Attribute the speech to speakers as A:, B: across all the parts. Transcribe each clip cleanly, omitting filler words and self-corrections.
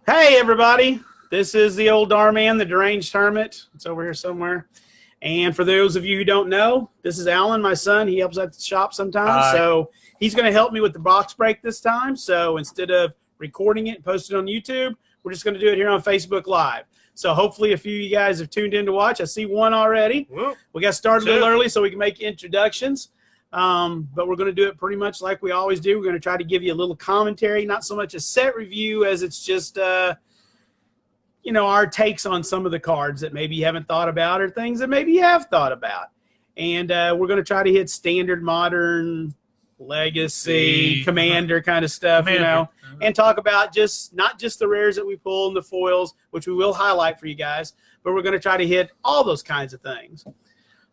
A: Hey, everybody. This is the old Darman, the deranged hermit. It's over here somewhere. And for those of you who don't know, this is Alan, my son. He helps at the shop sometimes. So he's going to help me with the box break this time. So instead of recording it and posting it on YouTube, we're just going to do it here on Facebook Live. So hopefully a few of you guys have tuned in to watch. I see one already. We got started a little early so we can make introductions. But we're going to do it pretty much like we always do. We're going to try to give you a little commentary, not so much a set review as it's just, you know, our takes on some of the cards that maybe you haven't thought about or things that maybe you have thought about. And we're going to try to hit standard, modern, legacy, commander kind of stuff, you know, and talk about just not just the rares that we pull and the foils, which we will highlight for you guys, but we're going to try to hit all those kinds of things.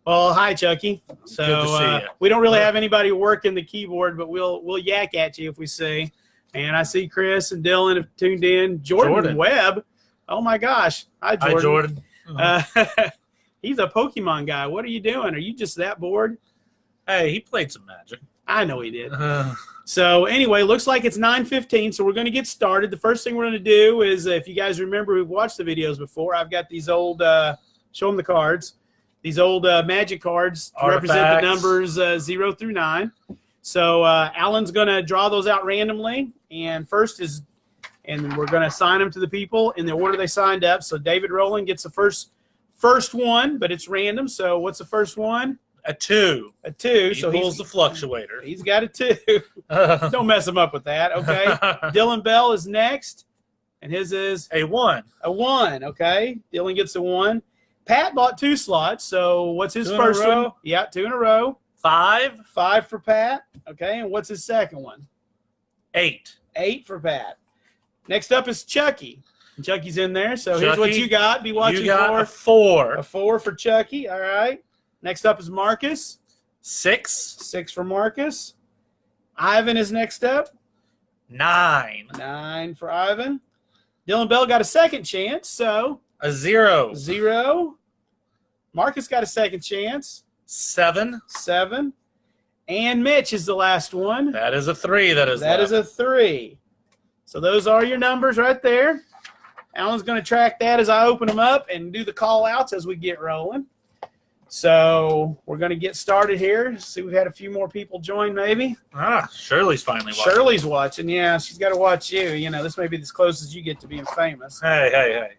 A: Well, hi, Chucky. So we don't really have anybody working the keyboard, but we'll yak at you if we see. And I see Chris and Dylan have tuned in. Jordan Webb. Oh, my gosh. Hi, Jordan. Hi, Jordan. He's a Pokemon guy. What are you doing? Are you just that bored?
B: Hey, he played some Magic.
A: I know he did. So anyway, looks like it's 9:15, so we're going to get started. The first thing we're going to do is, if you guys remember who've watched the videos before, I've got these old, show them the cards. These old Magic cards to represent the numbers 0 through 9. So Alan's going to draw those out randomly. And first is, and we're going to assign them to the people in the order they signed up. So David Rowland gets the first one, but it's random. So what's the first one?
B: A 2.
A: A 2.
B: He pulls the fluctuator.
A: He's got a 2. Don't mess him up with that, okay? Dylan Bell is next, and his is?
B: A 1.
A: A 1, okay. Dylan gets a 1. Pat bought 2 slots, so what's his first one? Yeah, 2 in a row.
B: 5.
A: 5 for Pat. Okay, and what's his second one?
B: 8.
A: 8 for Pat. Next up is Chucky. And Chucky's in there, so
B: Chucky,
A: here's what you got. Be watching
B: you got
A: for.
B: A 4.
A: A 4 for Chucky, all right. Next up is Marcus.
B: 6.
A: 6 for Marcus. Ivan is next up.
B: 9.
A: 9 for Ivan. Dylan Bell got a second chance, so...
B: A 0.
A: 0. Marcus got a second chance.
B: 7.
A: 7. And Mitch is the last one.
B: That is a 3. That is
A: a 3. So those are your numbers right there. Alan's going to track that as I open them up and do the call outs as we get rolling. So we're going to get started here. See, we've had a few more people join maybe.
B: Shirley's finally watching.
A: Shirley's watching. Yeah, she's got to watch you. You know, this may be as close as you get to being famous.
B: Hey.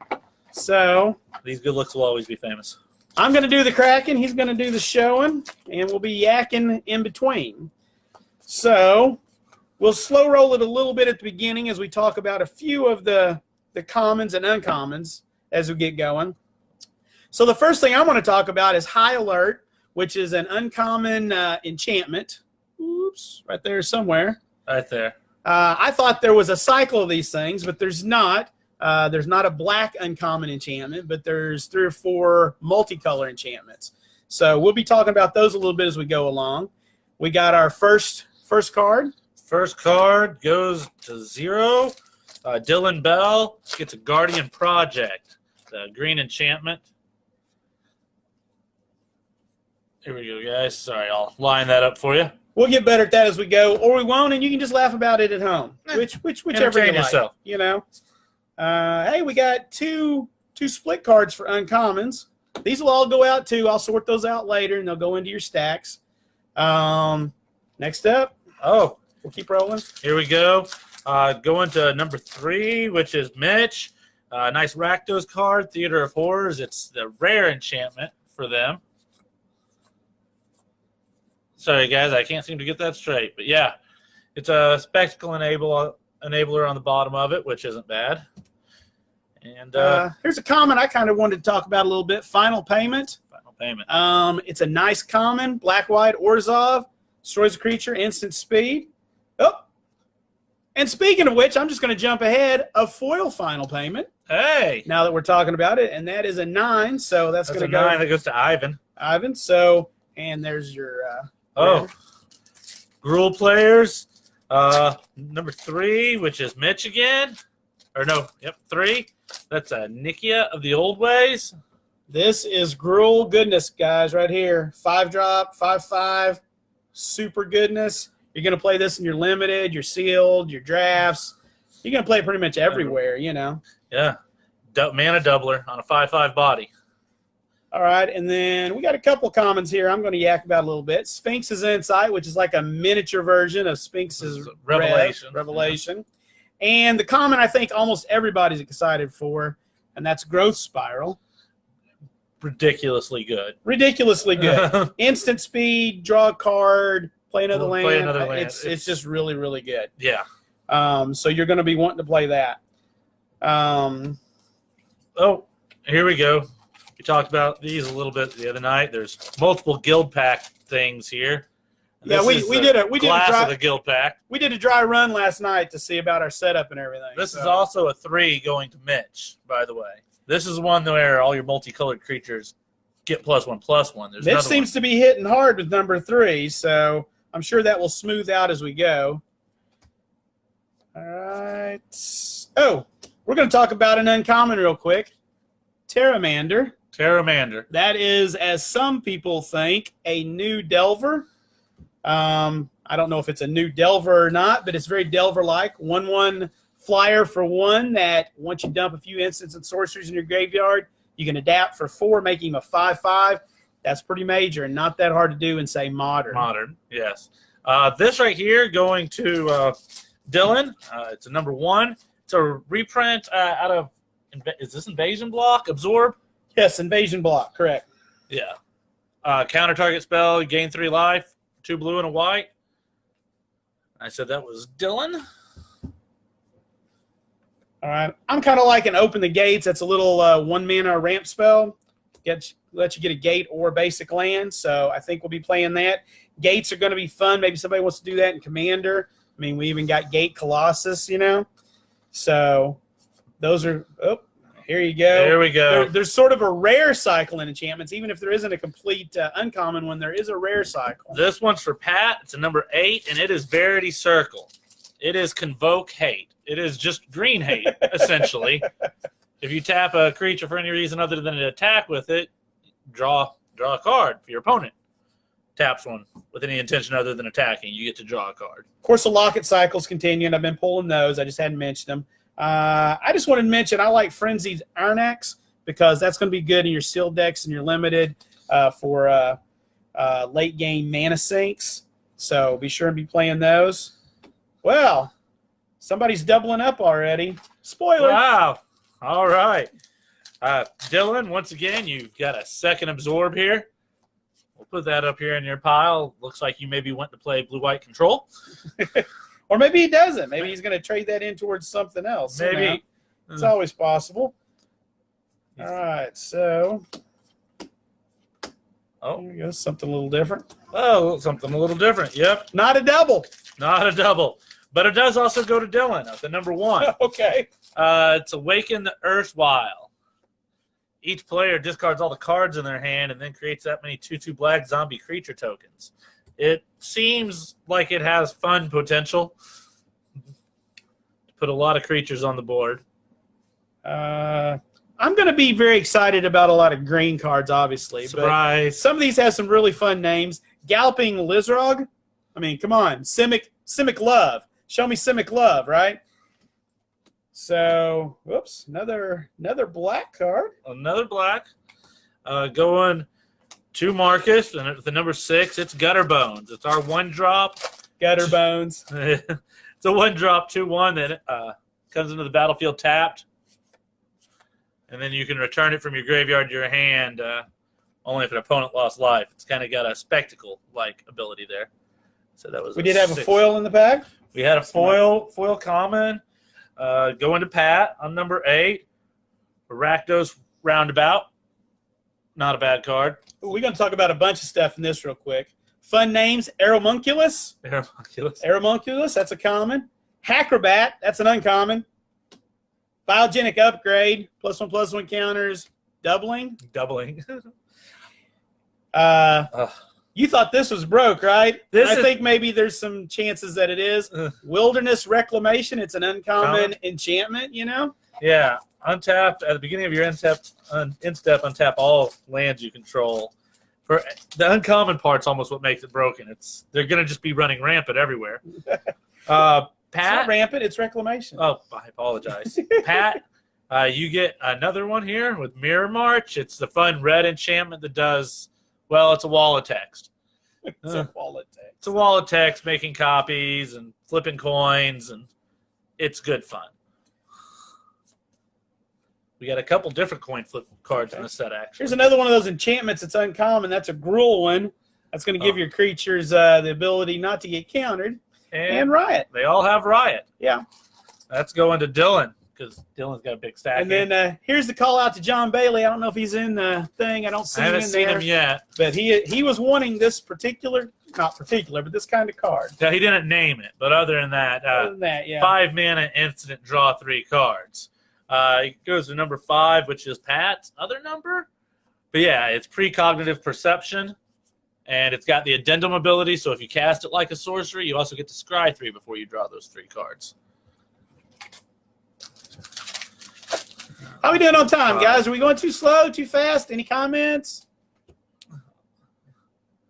A: So
B: these good looks will always be famous.
A: I'm going to do the cracking. He's going to do the showing, and we'll be yakking in between. So we'll slow roll it a little bit at the beginning as we talk about a few of the commons and uncommons as we get going. So the first thing I want to talk about is High Alert, which is an uncommon enchantment. Oops, right there somewhere.
B: Right there.
A: I thought there was a cycle of these things, but there's not. There's not a black uncommon enchantment, but there's 3 or 4 multicolor enchantments. So we'll be talking about those a little bit as we go along. We got our first card.
B: First card goes to 0. Dylan Bell gets a Guardian Project, the green enchantment. Here we go, guys. Sorry, I'll line that up for you.
A: We'll get better at that as we go, or we won't, and you can just laugh about it at home. Whichever you like,
B: yourself.
A: You know. Hey, we got two split cards for uncommons. These will all go out too. I'll sort those out later, and they'll go into your stacks. Next up, we'll keep rolling.
B: Here we go. Going to number 3, which is Mitch. Nice Rakdos card, Theater of Horrors. It's the rare enchantment for them. Sorry, guys, I can't seem to get that straight. But, yeah, it's a Spectacle enabler on the bottom of it, which isn't bad. And
A: here's a comment I kind of wanted to talk about a little bit. Final Payment.
B: Final Payment.
A: It's a nice common, black-white Orzhov. Destroys a creature, instant speed. Oh, and speaking of which, I'm just going to jump ahead. A foil Final Payment.
B: Hey.
A: Now that we're talking about it, and that is a 9, so that's going to go.
B: 9 that goes to Ivan.
A: Ivan, so, and there's your.
B: Gruul players. Number 3, which is Mitch again. Or no, 3. That's a Nikia of the Old Ways.
A: This is Gruul goodness, guys, right here. 5-drop, 5/5, super goodness. You're going to play this in your limited, your sealed, your drafts. You're going to play pretty much everywhere, you know.
B: Yeah. Mana doubler on a 5/5 body.
A: All right, and then we got a couple commons here I'm going to yak about a little bit. Sphinx's Insight, which is like a miniature version of Sphinx's Revelation. And the common I think almost everybody's excited for, and that's Growth Spiral.
B: Ridiculously good.
A: Ridiculously good. Instant speed, draw a card, play another land.
B: Play another land.
A: It's just really, really good.
B: Yeah.
A: So you're going to be wanting to play that.
B: Oh, here we go. We talked about these a little bit the other night. There's multiple guild pack things here.
A: Yeah, we did a
B: the guild pack.
A: We did a dry run last night to see about our setup and everything.
B: This is also a 3 going to Mitch, by the way. This is one where all your multicolored creatures get +1/+1.
A: Mitch seems to be hitting hard with number 3, so I'm sure that will smooth out as we go. All right. Oh, we're going to talk about an uncommon real quick. Terramander. That is, as some people think, a new Delver. I don't know if it's a new Delver or not, but it's very Delver-like. 1/1 flyer for 1 that once you dump a few instants and sorceries in your graveyard, you can adapt for 4, making him a 5/5. That's pretty major and not that hard to do in, say, Modern.
B: Modern, yes. This right here going to Dylan. It's a number 1. It's a reprint out of, is this Invasion Block? Absorb?
A: Yes, Invasion Block, correct.
B: Yeah. Counter target spell, you gain 3 life, 2 blue and a white. I said that was Dylan.
A: All right. I'm kind of like an Open the Gates. That's a little 1-mana ramp spell. Let you get a gate or a basic land. So I think we'll be playing that. Gates are going to be fun. Maybe somebody wants to do that in Commander. I mean, we even got Gate Colossus, you know. So those are here you go.
B: There we go.
A: There's sort of a rare cycle in enchantments. Even if there isn't a complete uncommon one, there is a rare cycle.
B: This one's for Pat. It's a number 8, and it is Verity Circle. It is Convoke Hate. It is just green hate, essentially. If you tap a creature for any reason other than an attack with it, draw a card for your opponent. Taps one with any intention other than attacking, you get to draw a card.
A: Of course, the Locket cycles continue, and I've been pulling those. I just hadn't mentioned them. I just wanted to mention I like Frenzied Arnax because that's going to be good in your sealed decks and your limited for late game mana sinks. So be sure and be playing those. Well, somebody's doubling up already. Spoiler.
B: Wow. All right. Dylan, once again, you've got a second Absorb here. We'll put that up here in your pile. Looks like you maybe went to play blue-white control.
A: Or maybe he doesn't. Maybe he's going to trade that in towards something else.
B: Maybe.
A: You know? It's always possible. All right, so there we go. Something a little different.
B: Oh, something a little different. Yep.
A: Not a double.
B: Not a double. But it does also go to Dylan at the number 1.
A: Okay.
B: It's Awaken the Erstwhile. Each player discards all the cards in their hand and then creates that many 2/2 black zombie creature tokens. It seems like it has fun potential. Put a lot of creatures on the board.
A: I'm going to be very excited about a lot of green cards, obviously.
B: Surprise.
A: But some of these have some really fun names. Galloping Lizrog. I mean, come on. Simic Love. Show me Simic Love, right? So, whoops, another black card.
B: Another black. Going to Marcus, and at the number 6, it's Gutter Bones. It's our 1-drop.
A: Gutter Bones.
B: It's a 1-drop 2/1 that comes into the battlefield tapped. And then you can return it from your graveyard to your hand only if an opponent lost life. It's kind of got a spectacle-like ability there. So that was.
A: We did have a foil in the pack.
B: We had a foil common. Going to Pat on number 8. Rakdos Roundabout. Not a bad card.
A: We're going to talk about a bunch of stuff in this real quick. Fun names: Aeromunculus. Aeromunculus, that's a common. Hacrobat, that's an uncommon. Biogenic Upgrade, +1/+1 counters, doubling. You thought this was broke, right? I think maybe there's some chances that it is. Wilderness Reclamation, it's an uncommon enchantment, you know?
B: Yeah. Untap, at the beginning of your in-step, untap all lands you control. For the uncommon part's almost what makes it broken. They're going to just be running rampant everywhere. Pat.
A: not rampant. It's reclamation.
B: Oh, I apologize. Pat, you get another one here with Mirror March. It's the fun red enchantment that does, well, it's a wall of text.
A: It's a wall of text.
B: It's a wall of text, making copies and flipping coins, and it's good fun. We got a couple different coin flip cards in the set, actually.
A: Here's another one of those enchantments that's uncommon. That's a Gruul one. That's going to give your creatures the ability not to get countered. And Riot.
B: They all have Riot.
A: Yeah.
B: That's going to Dylan, because Dylan's got a big stack.
A: And then here's the call out to John Bailey. I don't know if he's in the thing. I don't see him in there.
B: I haven't seen him yet.
A: But he was wanting this particular, not particular, but this kind of card.
B: No, he didn't name it, but other than that,
A: Yeah.
B: 5 mana instant, draw 3 cards. It goes to number 5, which is Pat's other number. But yeah, it's precognitive perception, and it's got the addendum ability. So if you cast it like a sorcery, you also get to scry 3 before you draw those 3 cards.
A: How we doing on time, guys? Are we going too slow, too fast? Any comments?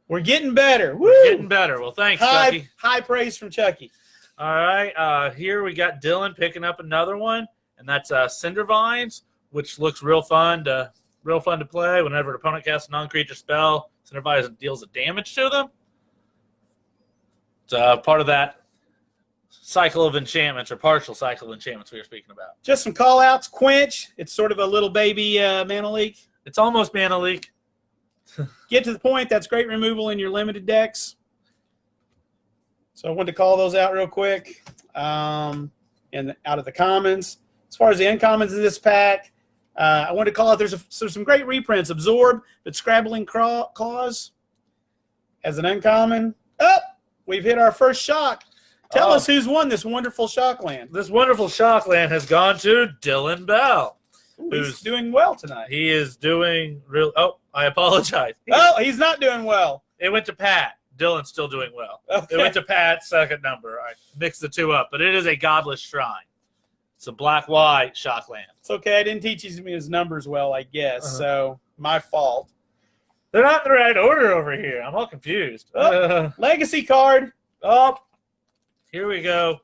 A: We're getting better. Woo!
B: We're getting better. Well, thanks, Chucky.
A: High praise from Chucky.
B: All right, here we got Dylan picking up another one, and that's Cinder Vines, which looks real fun to play. Whenever an opponent casts a non-creature spell, Cinder Vines deals a damage to them. It's part of that cycle of enchantments, or partial cycle of enchantments we were speaking about.
A: Just some call-outs. Quench. It's sort of a little baby mana leak.
B: It's almost mana leak.
A: Get to the point. That's great removal in your limited decks. So I wanted to call those out real quick. And out of the commons. As far as the uncommons in this pack, I wanted to call out there's some great reprints. Absorb, but Scrabbling Claws as an uncommon. Oh, we've hit our first shock. Tell us who's won this wonderful Shockland.
B: This wonderful Shockland has gone to Dylan Bell.
A: Who's doing well tonight.
B: He is doing real. Oh, I apologize.
A: He's not doing well.
B: It went to Pat. Dylan's still doing well.
A: Okay.
B: It went to Pat's second number. I mixed the two up, but it is a Godless Shrine. It's a black-white Shockland.
A: It's okay. I didn't teach his numbers well, I guess. So my fault.
B: They're not in the right order over here. I'm all confused.
A: Legacy card.
B: Here we go.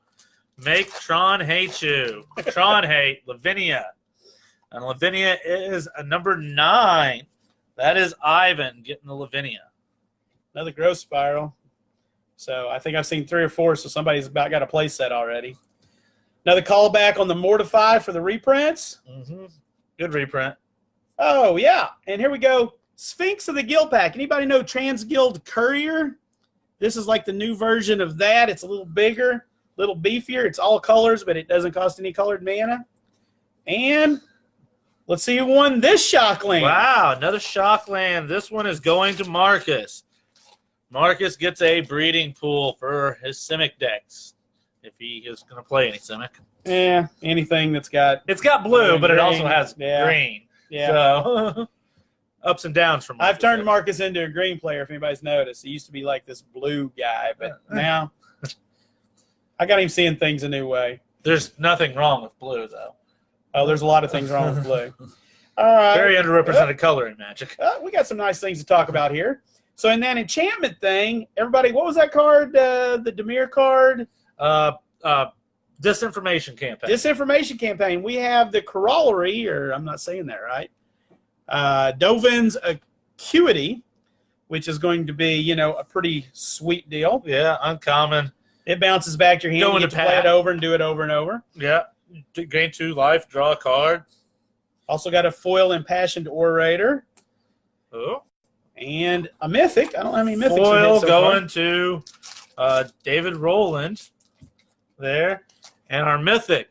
B: Make Tron hate you. Tron hate Lavinia. And Lavinia is a number 9. That is Ivan getting the Lavinia.
A: Another growth spiral. So I think I've seen 3 or 4, so somebody's about got a play set already. Another callback on the Mortify for the reprints.
B: Mm-hmm. Good reprint.
A: Oh, yeah. And here we go. Sphinx of the Guild Pack. Anybody know Trans-Guild Courier? This is like the new version of that. It's a little bigger, a little beefier. It's all colors, but it doesn't cost any colored mana. And let's see who won this Shockland.
B: Wow, another Shockland. This one is going to Marcus. Marcus gets a breeding pool for his Simic decks, if he is going to play any Simic.
A: Yeah, anything that's got...
B: It's got blue, but
A: green.
B: it also has green.
A: Yeah.
B: So, ups and downs from Marcus.
A: I've turned Marcus into a green player, if anybody's noticed. He used to be like this blue guy, but now I got him seeing things a new way.
B: There's nothing wrong with blue, though.
A: Oh, there's a lot of things wrong with blue. All right.
B: Very underrepresented color in Magic.
A: We got some nice things to talk about here. So in that enchantment thing, everybody, what was that card? The Dimir card?
B: Disinformation campaign.
A: Disinformation campaign. We have the corollary, or I'm not saying that right. Dovin's Acuity, which is going to be, a pretty sweet deal.
B: Yeah, uncommon.
A: It bounces back to your hand. You get to play it over and do it over and over.
B: Yeah. Gain 2 life, draw a card.
A: Also got a foil Impassioned Orator.
B: Oh.
A: And a mythic. I don't know how many mythics.
B: Foil
A: so
B: going to David Rowland there. And our mythic.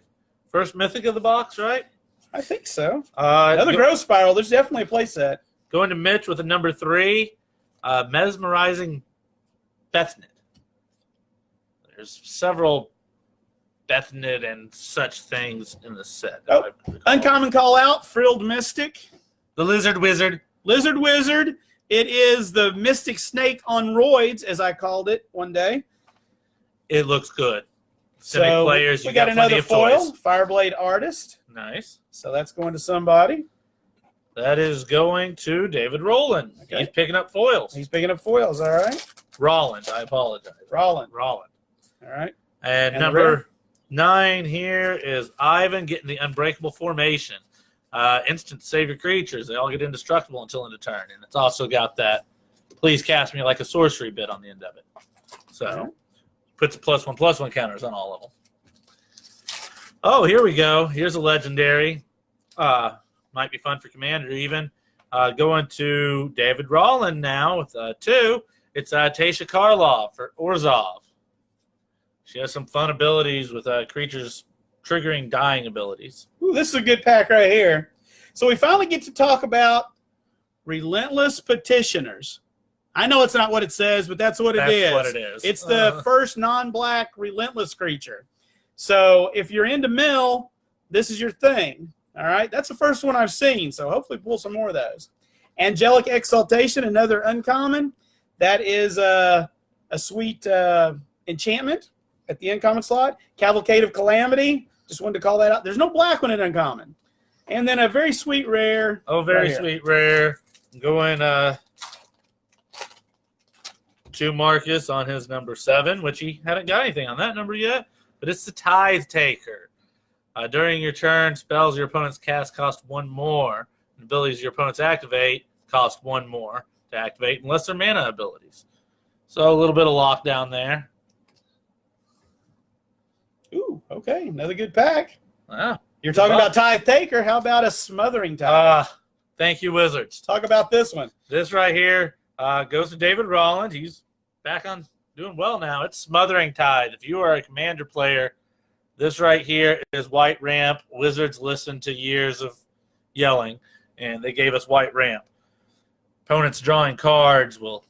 B: First mythic of the box, right?
A: I think so. Another growth spiral. There's definitely a play set.
B: Going to Mitch with a number 3. Mesmerizing Bethnid. There's several Bethnid and such things in the set.
A: Uncommon call out. Frilled Mystic.
B: The Lizard Wizard.
A: Lizard Wizard. It is the Mystic Snake on roids, as I called it one day.
B: It looks good.
A: So
B: players,
A: we got another foil,
B: toys.
A: Fireblade Artist.
B: Nice.
A: So that's going to somebody.
B: That is going to David Rowland. Okay. He's picking up foils.
A: He's picking up foils, all right.
B: Rollins, I apologize.
A: Rollins.
B: Rollins.
A: All right.
B: And number 9 here is Ivan getting the unbreakable formation. Instant save your creatures. They all get indestructible until end of turn. And it's also got that please cast me like a sorcery bit on the end of it. So puts +1/+1 counters on all of them. Oh, here we go. Here's a legendary. Might be fun for Commander even. Going to David Rollin now with 2. It's Tasha Karlov for Orzhov. She has some fun abilities with creatures triggering dying abilities.
A: Ooh, this is a good pack right here. So we finally get to talk about Relentless Petitioners. I know it's not what it says, but that's what it is.
B: That's what it is.
A: It's the first non-black Relentless creature. So if you're into mill, this is your thing. All right? That's the first one I've seen, so hopefully pull some more of those. Angelic Exaltation, another uncommon. That is a sweet enchantment at the uncommon slot. Cavalcade of Calamity. Just wanted to call that out. There's no black one in uncommon. And then a very sweet rare.
B: Oh, very sweet rare. Going to Marcus on his number 7, which he hadn't got anything on that number yet. But it's the Tithe Taker. During your turn, spells your opponents cast cost 1 more. And abilities your opponents activate cost 1 more to activate, unless they're mana abilities. So a little bit of lockdown there.
A: Ooh, okay. Another good pack.
B: Wow.
A: You're talking about Tithe Taker. How about a Smothering Tithe?
B: Thank you, Wizards.
A: Talk about this one.
B: This right here goes to David Rolland. He's back on doing well now. It's Smothering Tithe. If you are a Commander player, this right here is White Ramp. Wizards listened to years of yelling, and they gave us White Ramp. Opponents drawing cards will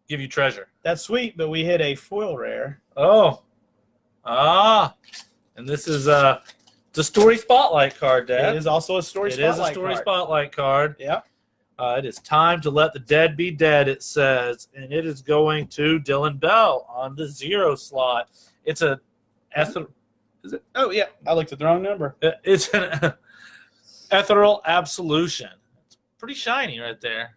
B: give you treasure.
A: That's sweet, but we hit a foil rare.
B: Oh. And this is the Story Spotlight card, Dad.
A: It is also a Story Spotlight card.
B: It is a Story Spotlight card.
A: Yeah.
B: It is time to let the dead be dead, it says, and it is going to Dylan Bell on the 0 slot. It's a
A: Is it? Oh, yeah. I looked at the wrong number.
B: It's an Ethereal Absolution. It's pretty shiny right there.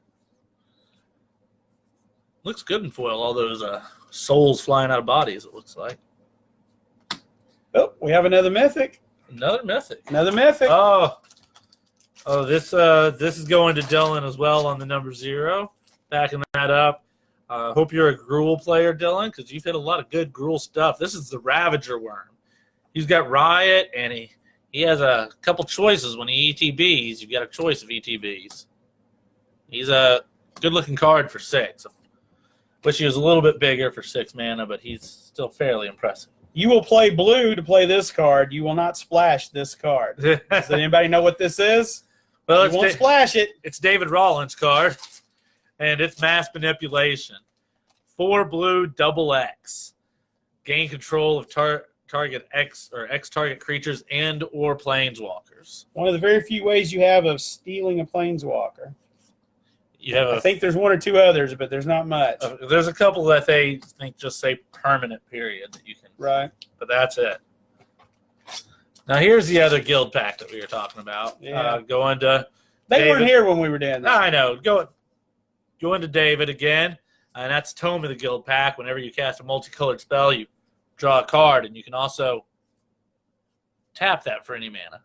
B: Looks good in foil, all those souls flying out of bodies, it looks like.
A: Oh, we have another Mythic.
B: Another Mythic.
A: Another Mythic.
B: Oh, this is going to Dylan as well on the number 0. Backing that up. Hope you're a Gruul player, Dylan, because you've hit a lot of good Gruul stuff. This is the Ravager Worm. He's got Riot, and he has a couple choices when he ETBs. You've got a choice of ETBs. He's a good-looking card for 6. Wish he was a little bit bigger for 6 mana, but he's still fairly impressive.
A: You will play blue to play this card. You will not splash this card. Does anybody know what this is?
B: Well,
A: you won't splash it.
B: It's David Rollins' card, and it's Mass Manipulation. 4 blue, XX. Gain control of target X or X target creatures and or planeswalkers.
A: One of the very few ways you have of stealing a planeswalker. I think there's 1 or 2 others, but there's not much.
B: There's a couple that they think just say permanent period that you can.
A: Right.
B: But that's it. Now here's the other guild pack that we were talking about.
A: Yeah.
B: Going to
A: They
B: David.
A: weren't here when we were doing that.
B: I know. Going to David again, and that's Tome of the Guild pack. Whenever you cast a multicolored spell, you draw a card, and you can also tap that for any mana.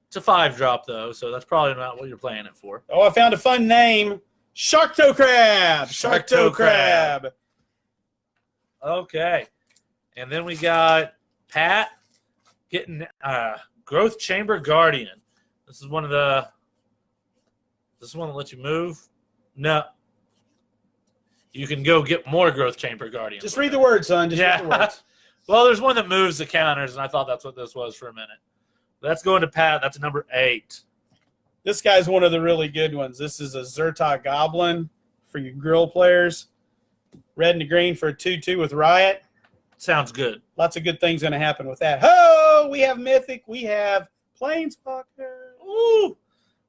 B: It's a 5-drop, though, so that's probably not what you're playing it for.
A: Oh, I found a fun name. Sharkto Crab. Sharkto Crab.
B: Okay. And then we got Pat getting Growth Chamber Guardian. This is one that lets you move? No. You can go get more Growth Chamber Guardian.
A: Just read the words, son. Just read the words.
B: Well, there's one that moves the counters, and I thought that's what this was for a minute. That's going to Pat. That's number 8.
A: This guy's one of the really good ones. This is a Zerta Goblin for your grill players. Red and green for a 2/2 with Riot.
B: Sounds good.
A: Lots of good things going to happen with that. Oh, we have Mythic. We have Planeswalker.
B: Ooh.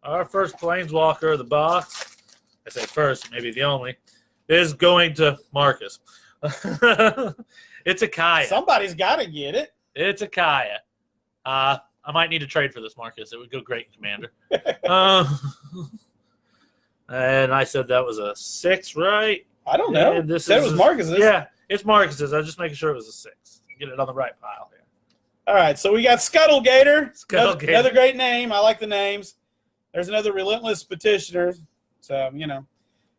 B: Our first Planeswalker of the box, I say first, maybe the only, is going to Marcus. It's a Kaya.
A: Somebody's got to get it.
B: It's a Kaya. I might need to trade for this, Marcus. It would go great in Commander. And I said that was a 6, right?
A: I don't know.
B: And this
A: said it was Marcus's.
B: Yeah, it's Marcus's. I was just making sure it was a 6. Get it on the right pile here.
A: All right, so we got Scuttlegator.
B: Scuttlegator.
A: Another great name. I like the names. There's another Relentless Petitioner. So,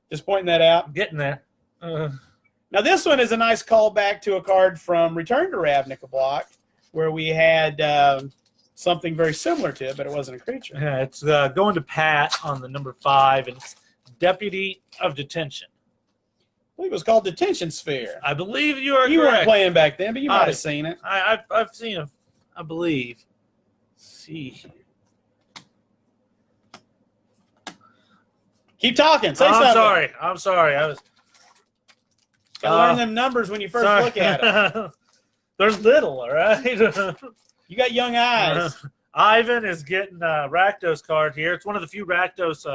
A: just pointing that out.
B: I'm getting there.
A: Now, this one is a nice callback to a card from Return to Ravnica block, where we had something very similar to it, but it wasn't a creature.
B: Yeah, it's going to Pat on the number 5, and it's Deputy of Detention.
A: I believe it was called Detention Sphere.
B: I believe you are
A: You
B: correct.
A: weren't playing back then, but you might have seen it.
B: I've seen it, I believe. Let's see here.
A: Keep talking. Say something.
B: I'm sorry. I was
A: Gotta learn them numbers when you first look at them.
B: They're little, all right?
A: You got young eyes.
B: Ivan is getting a Rakdos card here. It's one of the few Rakdos.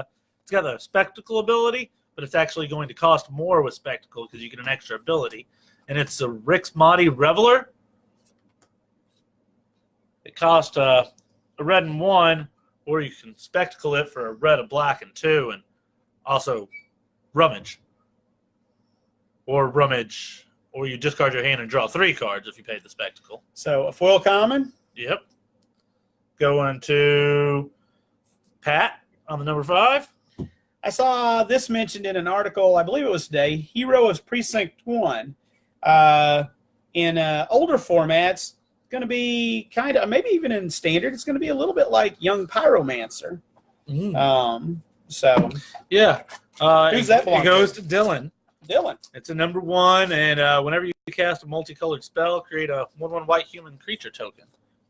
B: It's got a Spectacle ability, but it's actually going to cost more with Spectacle because you get an extra ability. And it's a Rix Mahdi Reveler. It costs a red and 1, or you can Spectacle it for a red, a black, and 2, and also Rummage. Or Rummage. Or you discard your hand and draw 3 cards if you pay the Spectacle.
A: So a foil common.
B: Yep. Going to Pat on the number 5.
A: I saw this mentioned in an article, I believe it was today, Hero of Precinct 1. In older formats, going to be kind of, maybe even in standard, it's going to be a little bit like Young Pyromancer. So
B: yeah.
A: Who's that belong
B: It goes to Dylan.
A: Dylan.
B: It's a number 1, and whenever you cast a multicolored spell, create a 1/1 white human creature token.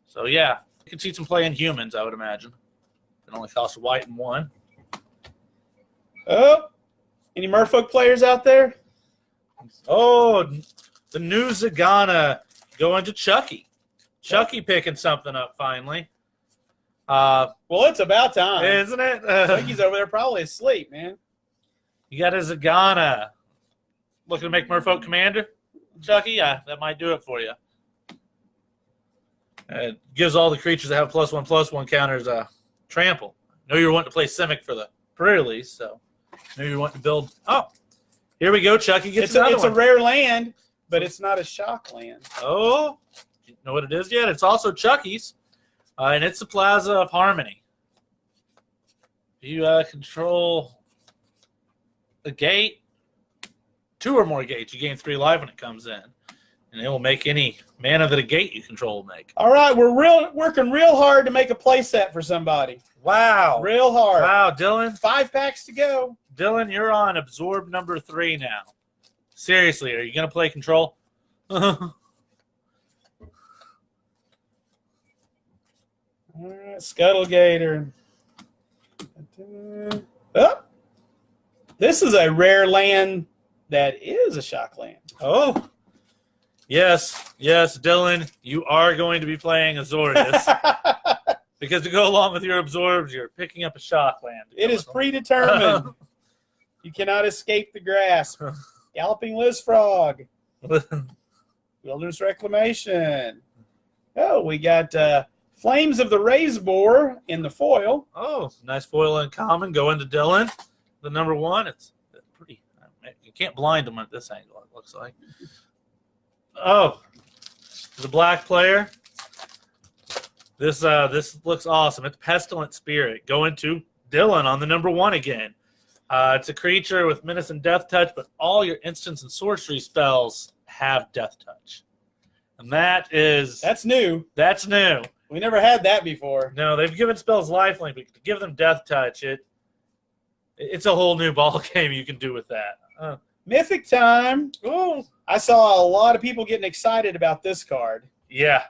B: So, yeah, you can see some play in humans, I would imagine. It only costs a white and 1.
A: Oh, any Merfolk players out there?
B: Oh, the new Zagana going to Chucky. Chucky picking something up finally.
A: Well, it's about time.
B: Isn't it?
A: Chucky's over there probably asleep, man.
B: You got a Zagana. Looking to make Merfolk Commander? Chucky? Yeah, that might do it for you. It gives all the creatures that have +1/+1 counters trample. Know you're wanting to play Simic for the pre-release, so know you're wanting to build. Oh, here we go. Chucky gets another
A: It's
B: one.
A: a rare land, but it's not a shock land.
B: Oh, you know what it is yet? It's also Chucky's, and it's the Plaza of Harmony. You control a gate, 2 or more gates. You gain 3 life when it comes in, and it will make any mana that a gate you control make.
A: All right, we're working real hard to make a play set for somebody.
B: Wow.
A: Real hard.
B: Wow, Dylan.
A: 5 packs to go.
B: Dylan, you're on Absorb number 3 now. Seriously, are you going to play Control?
A: All right, Scuttlegator. Oh, this is a rare land that is a shock land.
B: Oh, yes, Dylan, you are going to be playing Azorius. Because to go along with your Absorbs, you're picking up a shock land.
A: It is predetermined. You cannot escape the grasp. Galloping Lizfrog. Wilderness Reclamation. Oh, we got Flames of the Raise Boar in the foil.
B: Oh, nice foil in common. Go into Dylan. The number 1. It's pretty. You can't blind them at this angle, it looks like. Oh, the black player. This looks awesome. It's Pestilent Spirit. Going to Dylan on the number 1 again. It's a creature with Menace and Death Touch, but all your instants and sorcery spells have Death Touch. And that's
A: new.
B: That's new.
A: We never had that before.
B: No, they've given spells lifelink, but to give them Death Touch, it's a whole new ball game you can do with that.
A: Mythic time.
B: Oh,
A: I saw a lot of people getting excited about this card.
B: yeah.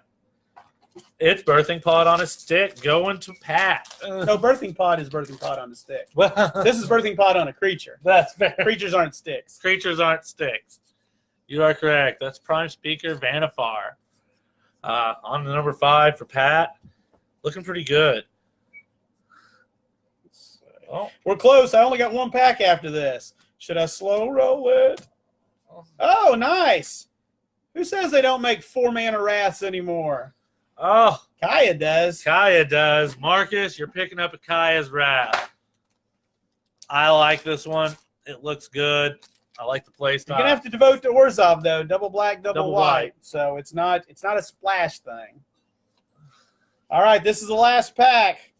B: It's Birthing Pod on a stick going to Pat.
A: No, Birthing Pod is Birthing Pod on a stick.
B: Well,
A: This is Birthing Pod on a creature.
B: that's fair.
A: Creatures aren't sticks.
B: Creatures aren't sticks. You are correct. That's Prime Speaker Vanifar. On the number 5 for Pat. Looking pretty good. Oh,
A: We're close. I only got 1 pack after this. Should I slow roll it? Oh, nice. Who says they don't make 4-mana wraths anymore?
B: oh,
A: Kaya does.
B: Kaya does. Marcus, you're picking up a Kaya's Wrath. I like this one. It looks good. I like the play
A: You're
B: style.
A: gonna have to devote to Orzhov though. Double black, double
B: Double
A: white.
B: white.
A: So it's not a splash thing. All right, this is the last pack.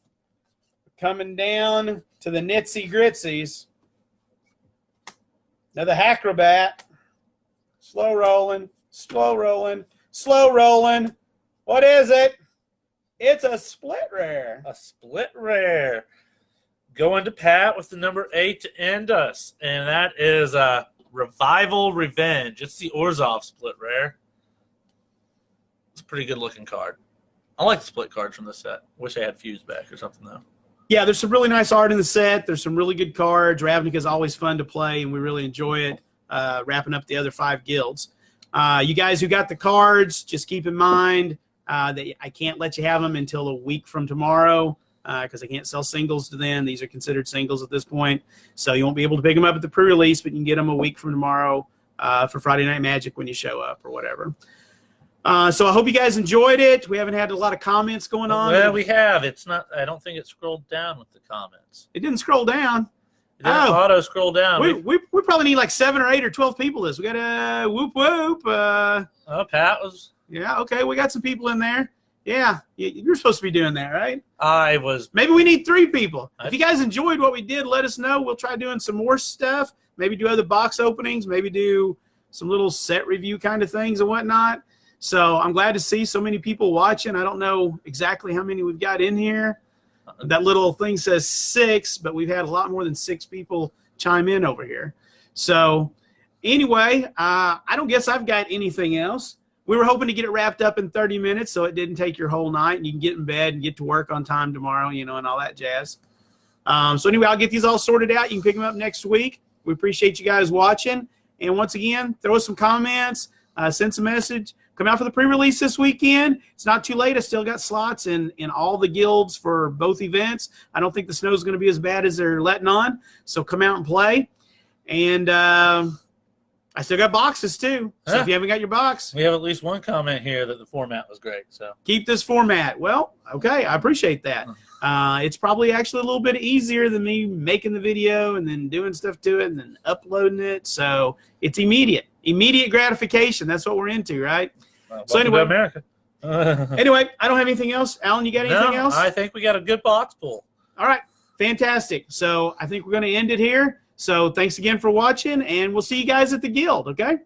A: Coming down to the Nitsy Gritsies. Now the Acrobat. Slow rolling, slow rolling, slow rolling. What is it? It's a split rare.
B: A split rare. Going to Pat with the number 8 to end us. And that is a Revival Revenge. It's the Orzhov split rare. It's a pretty good looking card. I like the split cards from this set. Wish I had Fuse back or something, though.
A: Yeah, there's some really nice art in the set. There's some really good cards. Ravnica is always fun to play, and we really enjoy it, wrapping up the other 5 guilds. You guys who got the cards, just keep in mind that I can't let you have them until a week from tomorrow because I can't sell singles to then. These are considered singles at this point. So you won't be able to pick them up at the pre-release, but you can get them a week from tomorrow for Friday Night Magic when you show up or whatever. So I hope you guys enjoyed it. We haven't had a lot of comments going on.
B: Well, we have. It's not. I don't think it scrolled down with the comments.
A: It didn't scroll down.
B: It didn't auto scroll down.
A: We probably need like 7 or 8 or 12 people. We got a whoop whoop.
B: Oh, Pat was.
A: Yeah. Okay. We got some people in there. Yeah. You're supposed to be doing that, right?
B: I was.
A: Maybe we need 3 people. If you guys enjoyed what we did, let us know. We'll try doing some more stuff. Maybe do other box openings. Maybe do some little set review kind of things and whatnot. So I'm glad to see so many people watching. I don't know exactly how many we've got in here. That little thing says 6, but we've had a lot more than 6 people chime in over here. So anyway, I don't guess I've got anything else. We were hoping to get it wrapped up in 30 minutes so it didn't take your whole night and you can get in bed and get to work on time tomorrow, and all that jazz. So anyway, I'll get these all sorted out. You can pick them up next week. We appreciate you guys watching. And once again, throw us some comments, send some message. Come out for the pre-release this weekend. It's not too late. I still got slots in all the guilds for both events. I don't think the snow is going to be as bad as they're letting on. So come out and play. And I still got boxes too. So if you haven't got your box.
B: We have at least one comment here that the format was great. So
A: keep this format. Well, okay. I appreciate that. It's probably actually a little bit easier than me making the video and then doing stuff to it and then uploading it. So it's immediate gratification. That's what we're into, right? So anyway,
B: America.
A: Anyway, I don't have anything else. Alan, you got anything else?
B: I think we got a good box pull.
A: All right, fantastic. So I think we're going to end it here. So thanks again for watching, and we'll see you guys at the guild, okay?